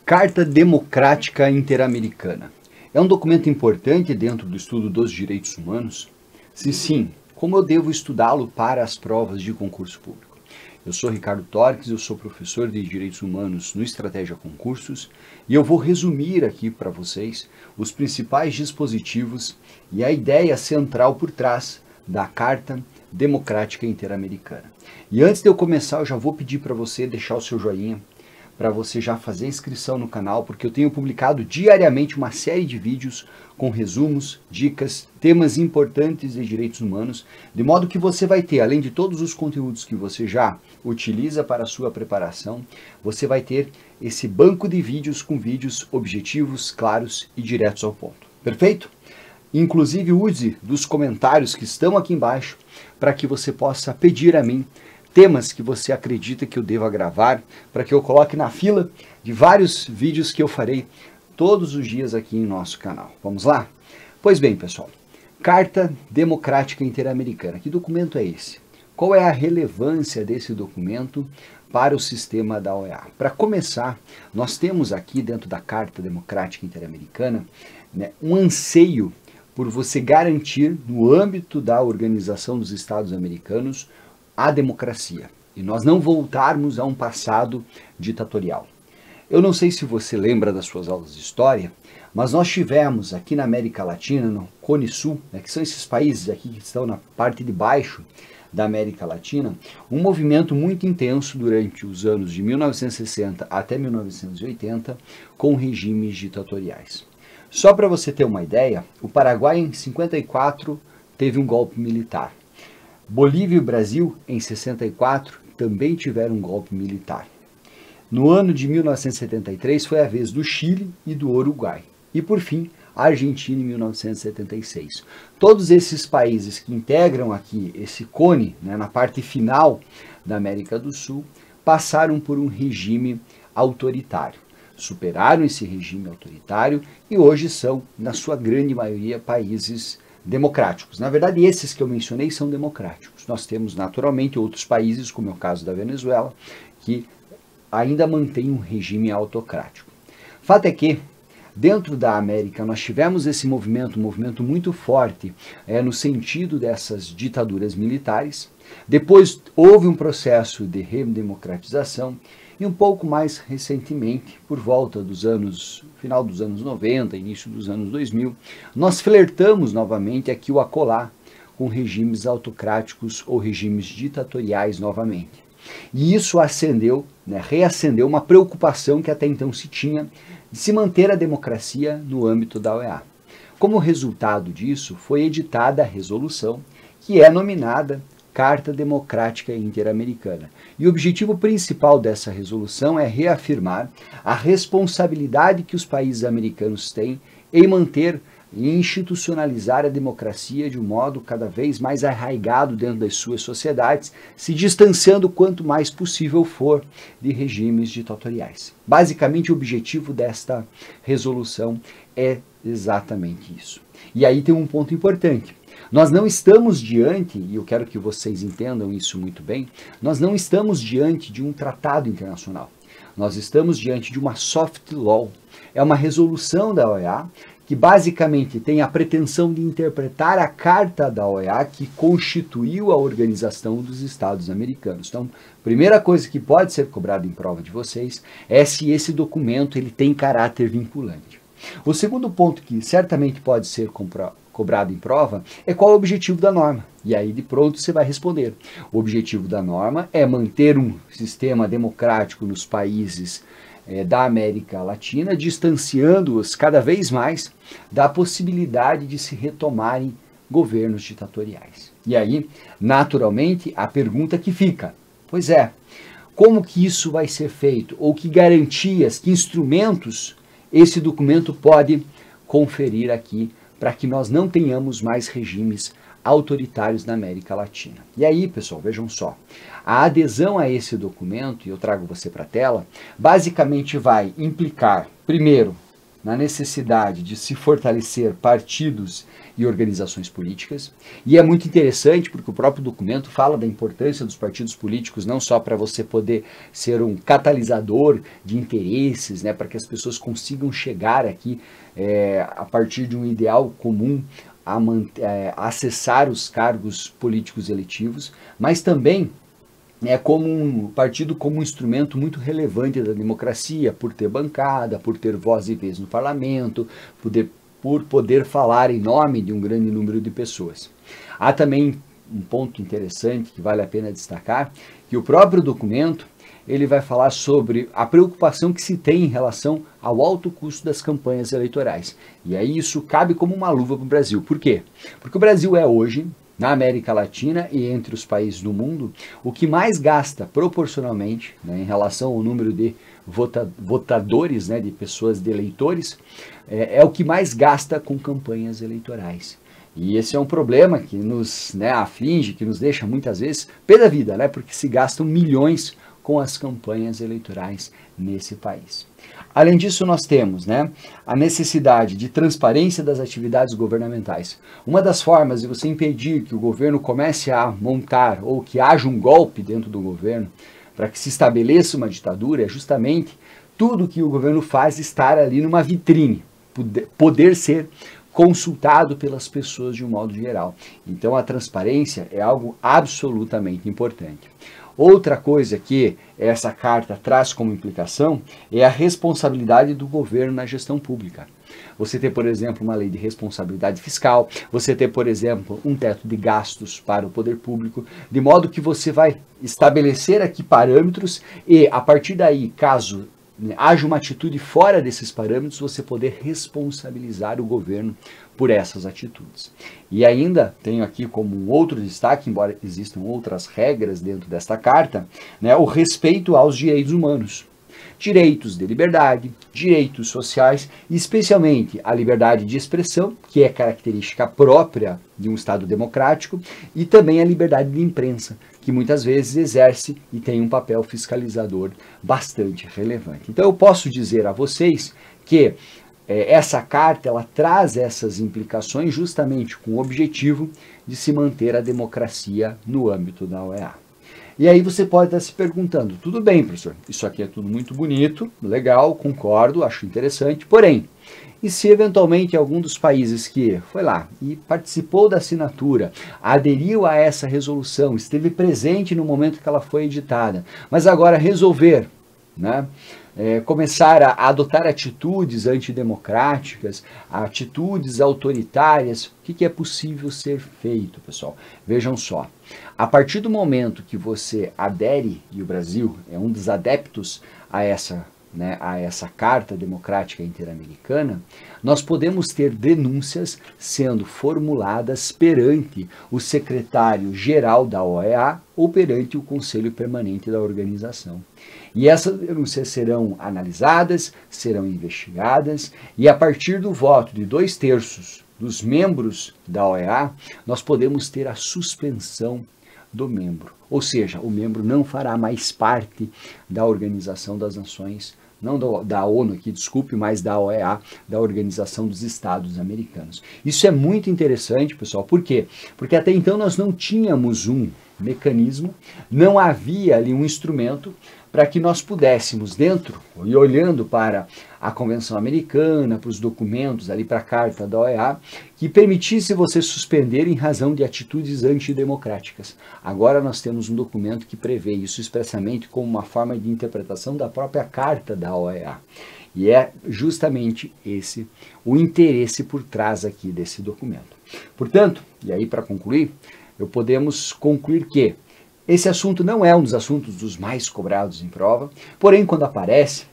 Carta Democrática Interamericana. É um documento importante dentro do estudo dos direitos humanos? Se sim, como eu devo estudá-lo para as provas de concurso público? Eu sou Ricardo Torques, eu sou professor de Direitos Humanos no Estratégia Concursos e eu vou resumir aqui para vocês os principais dispositivos e a ideia central por trás da Carta Democrática Interamericana. E antes de eu começar, eu já vou pedir para você deixar o seu joinha, para você já fazer inscrição no canal, porque eu tenho publicado diariamente uma série de vídeos com resumos, dicas, temas importantes de direitos humanos, de modo que você vai ter, além de todos os conteúdos que você já utiliza para a sua preparação, você vai ter esse banco de vídeos com vídeos objetivos, claros e diretos ao ponto. Perfeito? Inclusive use dos comentários que estão aqui embaixo para que você possa pedir a mim temas que você acredita que eu deva gravar, para que eu coloque na fila de vários vídeos que eu farei todos os dias aqui em nosso canal. Vamos lá? Pois bem, pessoal, Carta Democrática Interamericana. Que documento é esse? Qual é a relevância desse documento para o sistema da OEA? Para começar, nós temos aqui dentro da Carta Democrática Interamericana, um anseio por você garantir, no âmbito da Organização dos Estados Americanos, a democracia, e nós não voltarmos a um passado ditatorial. Eu não sei se você lembra das suas aulas de história, mas nós tivemos aqui na América Latina, no Cone Sul, que são esses países aqui que estão na parte de baixo da América Latina, um movimento muito intenso durante os anos de 1960 até 1980, com regimes ditatoriais. Só para você ter uma ideia, o Paraguai em 54 teve um golpe militar. Bolívia e Brasil, em 64, também tiveram um golpe militar. No ano de 1973 foi a vez do Chile e do Uruguai. E, por fim, a Argentina em 1976. Todos esses países que integram aqui esse cone, na parte final da América do Sul, passaram por um regime autoritário. Superaram esse regime autoritário e hoje são, na sua grande maioria, países democráticos. Na verdade, esses que eu mencionei são democráticos. Nós temos, naturalmente, outros países, como é o caso da Venezuela, que ainda mantém um regime autocrático. Fato é que, dentro da América, nós tivemos esse movimento, um movimento muito forte no sentido dessas ditaduras militares. Depois houve um processo de redemocratização e um pouco mais recentemente, por volta dos anos, final dos anos 90, início dos anos 2000, nós flertamos novamente aqui o acolá com regimes autocráticos ou regimes ditatoriais novamente. E isso reacendeu uma preocupação que até então se tinha de se manter a democracia no âmbito da OEA. Como resultado disso, foi editada a resolução que é nominada Carta Democrática Interamericana. E o objetivo principal dessa resolução é reafirmar a responsabilidade que os países americanos têm em manter e institucionalizar a democracia de um modo cada vez mais arraigado dentro das suas sociedades, se distanciando quanto mais possível for de regimes ditatoriais. Basicamente, o objetivo desta resolução é exatamente isso. E aí tem um ponto importante. Nós não estamos diante, e eu quero que vocês entendam isso muito bem, nós não estamos diante de um tratado internacional. Nós estamos diante de uma soft law. É uma resolução da OEA que basicamente tem a pretensão de interpretar a Carta da OEA que constituiu a Organização dos Estados Americanos. Então, primeira coisa que pode ser cobrada em prova de vocês é se esse documento ele tem caráter vinculante. O segundo ponto que certamente pode ser cobrado em prova é qual é o objetivo da norma. E aí de pronto você vai responder. O objetivo da norma é manter um sistema democrático nos países da América Latina, distanciando-os cada vez mais da possibilidade de se retomarem governos ditatoriais. E aí, naturalmente, a pergunta que fica, pois é, como que isso vai ser feito? Ou que garantias, que instrumentos esse documento pode conferir aqui para que nós não tenhamos mais regimes autoritários na América Latina. E aí, pessoal, vejam só, a adesão a esse documento, e eu trago você para a tela, basicamente vai implicar, primeiro, na necessidade de se fortalecer partidos e organizações políticas. E é muito interessante porque o próprio documento fala da importância dos partidos políticos não só para você poder ser um catalisador de interesses, né, para que as pessoas consigam chegar aqui a partir de um ideal comum a acessar os cargos políticos eletivos, mas também como um partido como um instrumento muito relevante da democracia, por ter bancada, por ter voz e vez no parlamento, por poder falar em nome de um grande número de pessoas. Há também um ponto interessante que vale a pena destacar, que o próprio documento ele vai falar sobre a preocupação que se tem em relação ao alto custo das campanhas eleitorais. E aí isso cabe como uma luva para o Brasil. Por quê? Porque o Brasil é hoje, na América Latina e entre os países do mundo, o que mais gasta proporcionalmente, né, em relação ao número de votadores, né, de pessoas, de eleitores, é o que mais gasta com campanhas eleitorais. E esse é um problema que nos aflige, que nos deixa muitas vezes pé da vida, né, porque se gastam milhões com as campanhas eleitorais nesse país. Além disso, nós temos a necessidade de transparência das atividades governamentais. Uma das formas de você impedir que o governo comece a montar ou que haja um golpe dentro do governo para que se estabeleça uma ditadura é justamente tudo que o governo faz estar ali numa vitrine, poder ser consultado pelas pessoas de um modo geral. Então a transparência é algo absolutamente importante. Outra coisa que essa carta traz como implicação é a responsabilidade do governo na gestão pública. Você ter, por exemplo, uma lei de responsabilidade fiscal, você ter, por exemplo, um teto de gastos para o poder público, de modo que você vai estabelecer aqui parâmetros e, a partir daí, caso haja uma atitude fora desses parâmetros, você poder responsabilizar o governo por essas atitudes. E ainda tenho aqui como um outro destaque, embora existam outras regras dentro desta carta, o respeito aos direitos humanos. Direitos de liberdade, direitos sociais, e especialmente a liberdade de expressão, que é característica própria de um Estado democrático, e também a liberdade de imprensa, que muitas vezes exerce e tem um papel fiscalizador bastante relevante. Então eu posso dizer a vocês que essa carta ela traz essas implicações justamente com o objetivo de se manter a democracia no âmbito da OEA. E aí você pode estar se perguntando, tudo bem, professor, isso aqui é tudo muito bonito, legal, concordo, acho interessante, porém, e se eventualmente algum dos países que foi lá e participou da assinatura, aderiu a essa resolução, esteve presente no momento que ela foi editada, mas agora resolver, começar a adotar atitudes antidemocráticas, atitudes autoritárias, o que é possível ser feito, pessoal? Vejam só, a partir do momento que você adere, e o Brasil é um dos adeptos a essa Carta Democrática Interamericana, nós podemos ter denúncias sendo formuladas perante o secretário-geral da OEA ou perante o Conselho Permanente da organização. E essas denúncias serão analisadas, serão investigadas, e a partir do voto de 2/3 dos membros da OEA, nós podemos ter a suspensão do membro. Ou seja, o membro não fará mais parte da Organização das Nações, não da ONU aqui, desculpe, mas da OEA, da Organização dos Estados Americanos. Isso é muito interessante, pessoal, por quê? Porque até então nós não tínhamos um mecanismo, não havia ali um instrumento para que nós pudéssemos, dentro e olhando para a Convenção Americana, para os documentos, ali para a Carta da OEA, que permitisse você suspender em razão de atitudes antidemocráticas. Agora nós temos um documento que prevê isso expressamente como uma forma de interpretação da própria Carta da OEA. E é justamente esse o interesse por trás aqui desse documento. Portanto, e aí para concluir, podemos concluir que esse assunto não é um dos assuntos dos mais cobrados em prova, porém quando aparece,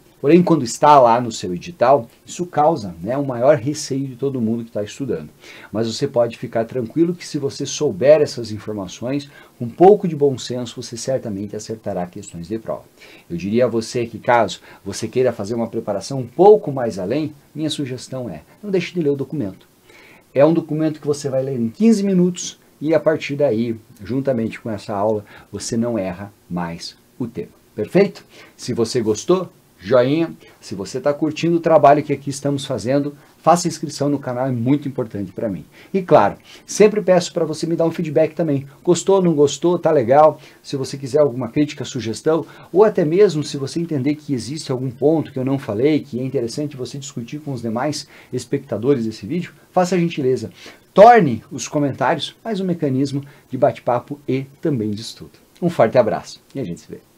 quando está lá no seu edital, isso causa o maior receio de todo mundo que está estudando. Mas você pode ficar tranquilo que se você souber essas informações, com um pouco de bom senso, você certamente acertará questões de prova. Eu diria a você que caso você queira fazer uma preparação um pouco mais além, minha sugestão é, não deixe de ler o documento. É um documento que você vai ler em 15 minutos, e a partir daí, juntamente com essa aula, você não erra mais o tema. Perfeito? Se você gostou, joinha. Se você está curtindo o trabalho que aqui estamos fazendo, faça inscrição no canal, é muito importante para mim. E claro, sempre peço para você me dar um feedback também. Gostou, não gostou, tá legal? Se você quiser alguma crítica, sugestão, ou até mesmo se você entender que existe algum ponto que eu não falei, que é interessante você discutir com os demais espectadores desse vídeo, faça a gentileza. Torne os comentários mais um mecanismo de bate-papo e também de estudo. Um forte abraço e a gente se vê.